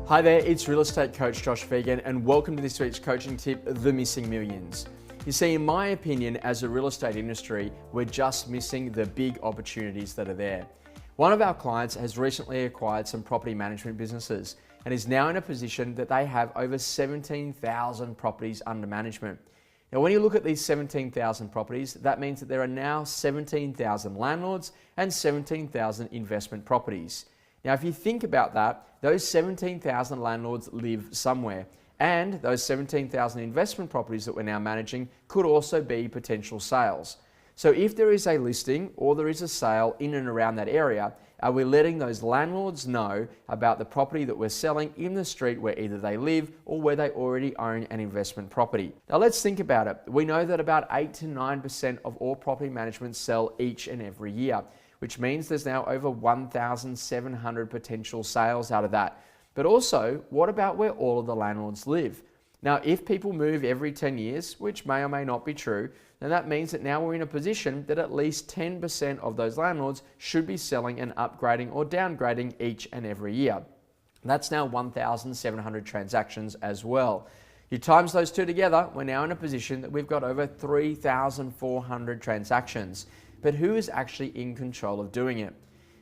Hi there, it's real estate coach Josh Fegan and welcome to this week's coaching tip, The Missing Millions. You see, in my opinion, as a real estate industry, we're just missing the big opportunities that are there. One of our clients has recently acquired some property management businesses and is now in a position that they have over 17,000 properties under management. Now, when you look at these 17,000 properties, that means that there are now 17,000 landlords and 17,000 investment properties. Now, if you think about that, those 17,000 landlords live somewhere, and those 17,000 investment properties that we're now managing could also be potential sales. So if there is a listing or there is a sale in and around that area, are we letting those landlords know about the property that we're selling in the street where either they live or where they already own an investment property? Now let's think about it. We know that about 8 to 9% of all property management sell each and every year, which means there's now over 1,700 potential sales out of that. But also, what about where all of the landlords live? Now, if people move every 10 years, which may or may not be true, then that means that now we're in a position that at least 10% of those landlords should be selling and upgrading or downgrading each and every year. That's now 1,700 transactions as well. You times those two together, we're now in a position that we've got over 3,400 transactions. But who is actually in control of doing it?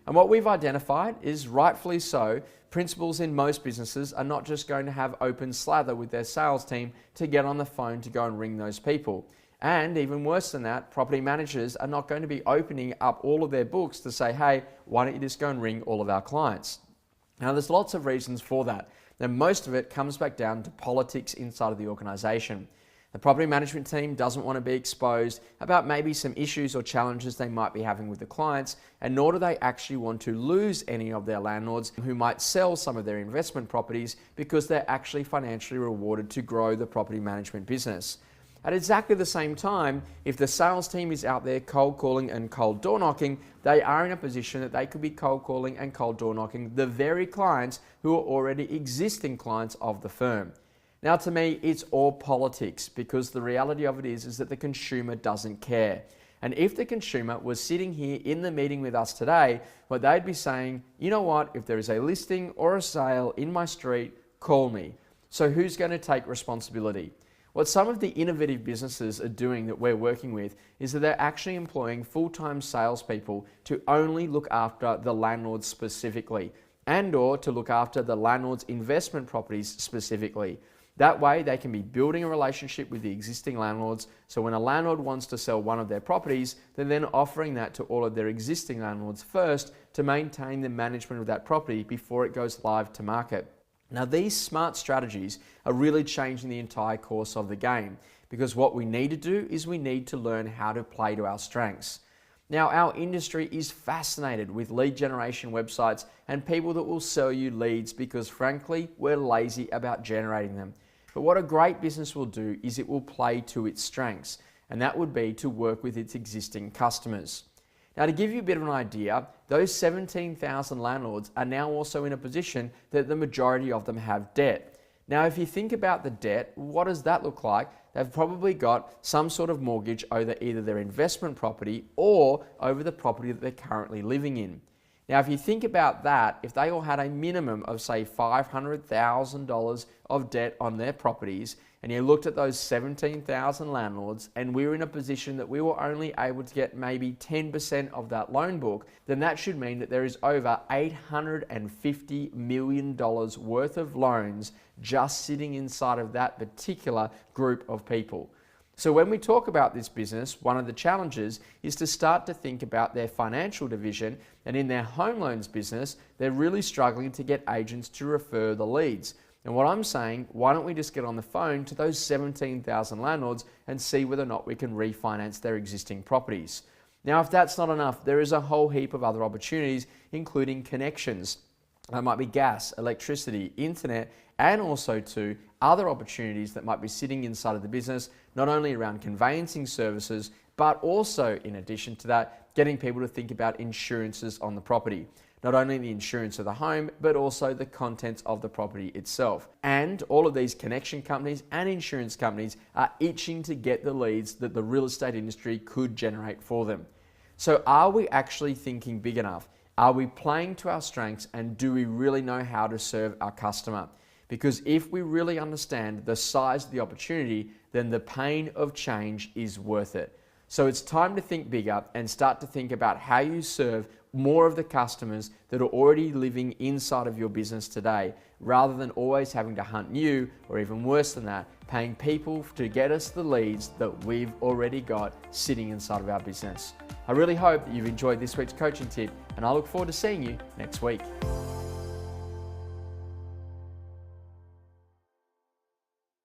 And what we've identified is, rightfully so, principals in most businesses are not just going to have open slather with their sales team to get on the phone to go and ring those people. And even worse than that, property managers are not going to be opening up all of their books to say, hey, why don't you just go and ring all of our clients? Now, there's lots of reasons for that. Now, most of it comes back down to politics inside of the organization. The property management team doesn't want to be exposed about maybe some issues or challenges they might be having with the clients, and nor do they actually want to lose any of their landlords who might sell some of their investment properties because they're actually financially rewarded to grow the property management business. At exactly the same time, if the sales team is out there cold calling and cold door knocking, they are in a position that they could be cold calling and cold door knocking the very clients who are already existing clients of the firm. Now, to me, it's all politics, because the reality of it is that the consumer doesn't care. And if the consumer was sitting here in the meeting with us today, well, they'd be saying, you know what, if there is a listing or a sale in my street, call me. So who's going to take responsibility? What some of the innovative businesses are doing that we're working with is that they're actually employing full-time salespeople to only look after the landlords specifically, and or to look after the landlord's investment properties specifically. That way, they can be building a relationship with the existing landlords. So when a landlord wants to sell one of their properties, they're then offering that to all of their existing landlords first to maintain the management of that property before it goes live to market. Now, these smart strategies are really changing the entire course of the game, because what we need to do is we need to learn how to play to our strengths. Now, our industry is fascinated with lead generation websites and people that will sell you leads because, frankly, we're lazy about generating them. But what a great business will do is it will play to its strengths, and that would be to work with its existing customers. Now, to give you a bit of an idea, those 17,000 landlords are now also in a position that the majority of them have debt. Now, if you think about the debt, what does that look like? They've probably got some sort of mortgage over either their investment property or over the property that they're currently living in. Now, if you think about that, if they all had a minimum of, say, $500,000 of debt on their properties, and you looked at those 17,000 landlords, and we were in a position that we were only able to get maybe 10% of that loan book, then that should mean that there is over $850 million worth of loans just sitting inside of that particular group of people. So when we talk about this business, one of the challenges is to start to think about their financial division, and in their home loans business, they're really struggling to get agents to refer the leads. And what I'm saying, why don't we just get on the phone to those 17,000 landlords and see whether or not we can refinance their existing properties. Now, if that's not enough, there is a whole heap of other opportunities, including connections. That might be gas, electricity, internet, and also to other opportunities that might be sitting inside of the business, not only around conveyancing services, but also, in addition to that, getting people to think about insurances on the property. Not only the insurance of the home, but also the contents of the property itself. And all of these connection companies and insurance companies are itching to get the leads that the real estate industry could generate for them. So are we actually thinking big enough? Are we playing to our strengths, and do we really know how to serve our customer? Because if we really understand the size of the opportunity, then the pain of change is worth it. So it's time to think bigger and start to think about how you serve more of the customers that are already living inside of your business today, rather than always having to hunt new, or even worse than that, paying people to get us the leads that we've already got sitting inside of our business. I really hope that you've enjoyed this week's coaching tip, and I look forward to seeing you next week.